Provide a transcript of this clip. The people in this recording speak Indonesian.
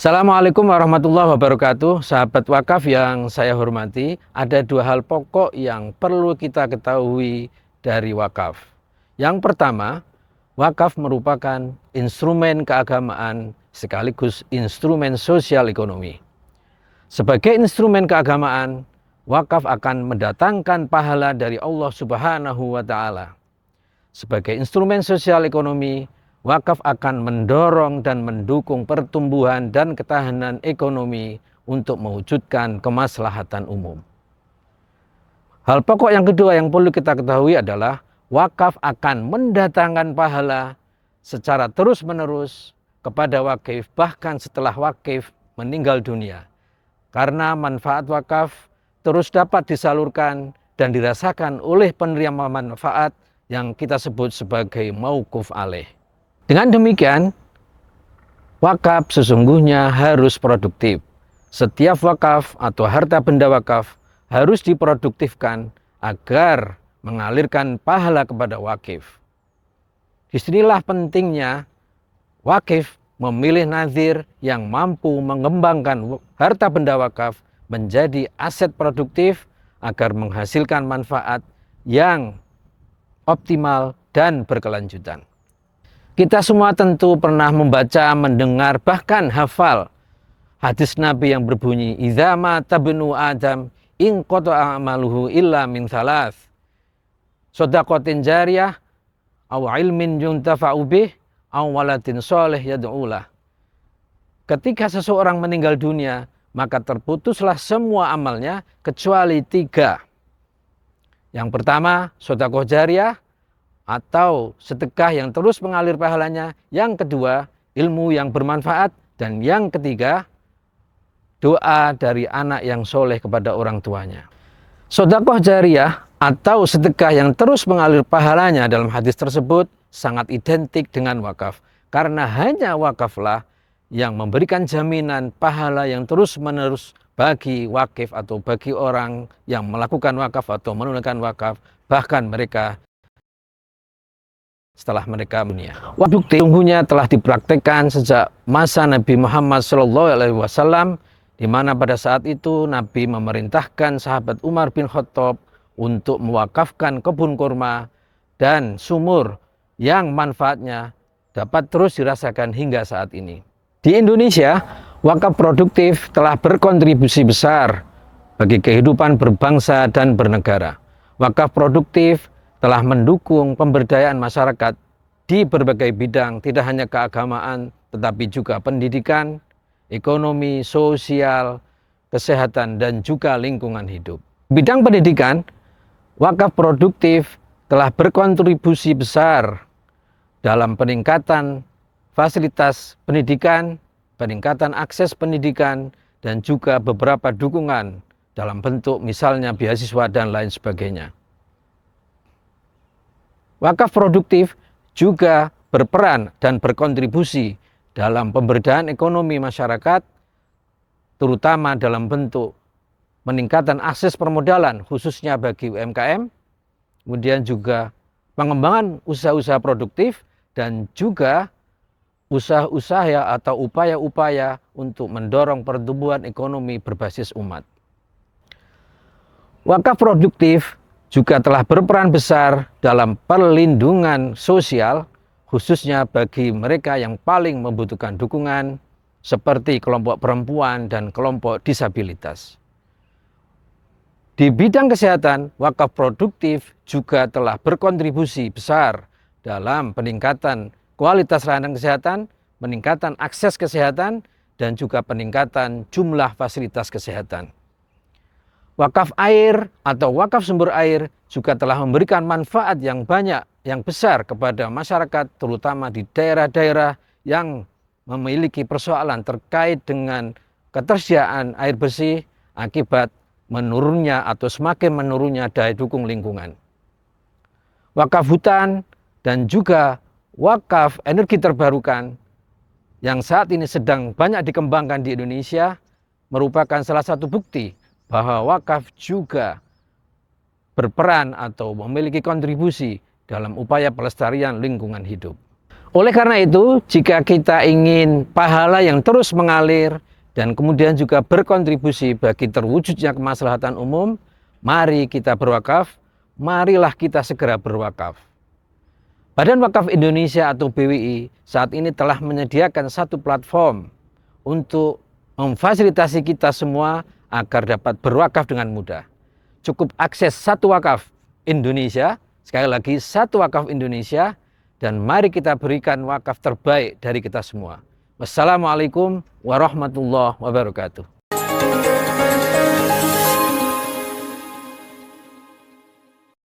Assalamualaikum warahmatullahi wabarakatuh. Sahabat wakaf yang saya hormati, ada dua hal pokok yang perlu kita ketahui dari wakaf. Yang pertama, wakaf merupakan instrumen keagamaan sekaligus instrumen sosial ekonomi. Sebagai instrumen keagamaan, wakaf akan mendatangkan pahala dari Allah Subhanahu wa Ta'ala. Sebagai instrumen sosial ekonomi, wakaf akan mendorong dan mendukung pertumbuhan dan ketahanan ekonomi untuk mewujudkan kemaslahatan umum. Hal pokok yang kedua yang perlu kita ketahui adalah wakaf akan mendatangkan pahala secara terus-menerus kepada wakif bahkan setelah wakif meninggal dunia. Karena manfaat wakaf terus dapat disalurkan dan dirasakan oleh penerima manfaat yang kita sebut sebagai mauquf alaih. Dengan demikian, wakaf sesungguhnya harus produktif. Setiap wakaf atau harta benda wakaf harus diproduktifkan agar mengalirkan pahala kepada wakif. Disinilah pentingnya wakif memilih nazir yang mampu mengembangkan harta benda wakaf menjadi aset produktif agar menghasilkan manfaat yang optimal dan berkelanjutan. Kita semua tentu pernah membaca, mendengar, bahkan hafal hadis Nabi yang berbunyi, "Idza mata ibnu Adam in qata'a amaluhu illa min thalath, shadaqatin jariyah, aw ilmin yuntafa'u bih, aw waladin shalih yad'ulah." Ketika seseorang meninggal dunia, maka terputuslah semua amalnya kecuali tiga. Yang pertama, sedekah jariyah, atau sedekah yang terus mengalir pahalanya. Yang kedua, ilmu yang bermanfaat. Dan yang ketiga, doa dari anak yang soleh kepada orang tuanya. Sedekah jariyah atau sedekah yang terus mengalir pahalanya dalam hadis tersebut sangat identik dengan wakaf. Karena hanya wakaflah yang memberikan jaminan pahala yang terus menerus bagi wakif atau bagi orang yang melakukan wakaf atau menunaikan wakaf, bahkan mereka setelah mereka dunia. Wakaf sesungguhnya telah dipraktekkan sejak masa Nabi Muhammad SAW, di mana pada saat itu Nabi memerintahkan sahabat Umar bin Khattab untuk mewakafkan kebun kurma dan sumur yang manfaatnya dapat terus dirasakan hingga saat ini. Di Indonesia, wakaf produktif telah berkontribusi besar bagi kehidupan berbangsa dan bernegara. Wakaf produktif telah mendukung pemberdayaan masyarakat di berbagai bidang, tidak hanya keagamaan, tetapi juga pendidikan, ekonomi, sosial, kesehatan, dan juga lingkungan hidup. Bidang pendidikan, wakaf produktif telah berkontribusi besar dalam peningkatan fasilitas pendidikan, peningkatan akses pendidikan, dan juga beberapa dukungan dalam bentuk misalnya beasiswa dan lain sebagainya. Wakaf produktif juga berperan dan berkontribusi dalam pemberdayaan ekonomi masyarakat, terutama dalam bentuk peningkatan akses permodalan khususnya bagi UMKM, kemudian juga pengembangan usaha-usaha produktif, dan juga usaha-usaha atau upaya-upaya untuk mendorong pertumbuhan ekonomi berbasis umat. Wakaf produktif juga telah berperan besar dalam perlindungan sosial, khususnya bagi mereka yang paling membutuhkan dukungan, seperti kelompok perempuan dan kelompok disabilitas. Di bidang kesehatan, wakaf produktif juga telah berkontribusi besar dalam peningkatan kualitas layanan kesehatan, peningkatan akses kesehatan, dan juga peningkatan jumlah fasilitas kesehatan. Wakaf air atau wakaf sumber air juga telah memberikan manfaat yang banyak, yang besar kepada masyarakat, terutama di daerah-daerah yang memiliki persoalan terkait dengan ketersediaan air bersih akibat menurunnya atau semakin menurunnya daya dukung lingkungan. Wakaf hutan dan juga wakaf energi terbarukan yang saat ini sedang banyak dikembangkan di Indonesia merupakan salah satu bukti bahwa wakaf juga berperan atau memiliki kontribusi dalam upaya pelestarian lingkungan hidup. Oleh karena itu, jika kita ingin pahala yang terus mengalir dan kemudian juga berkontribusi bagi terwujudnya kemaslahatan umum, mari kita berwakaf, marilah kita segera berwakaf. Badan Wakaf Indonesia atau BWI saat ini telah menyediakan satu platform untuk memfasilitasi kita semua agar dapat berwakaf dengan mudah. Cukup akses Satu Wakaf Indonesia, sekali lagi Satu Wakaf Indonesia, dan mari kita berikan wakaf terbaik dari kita semua. Wassalamualaikum warahmatullahi wabarakatuh.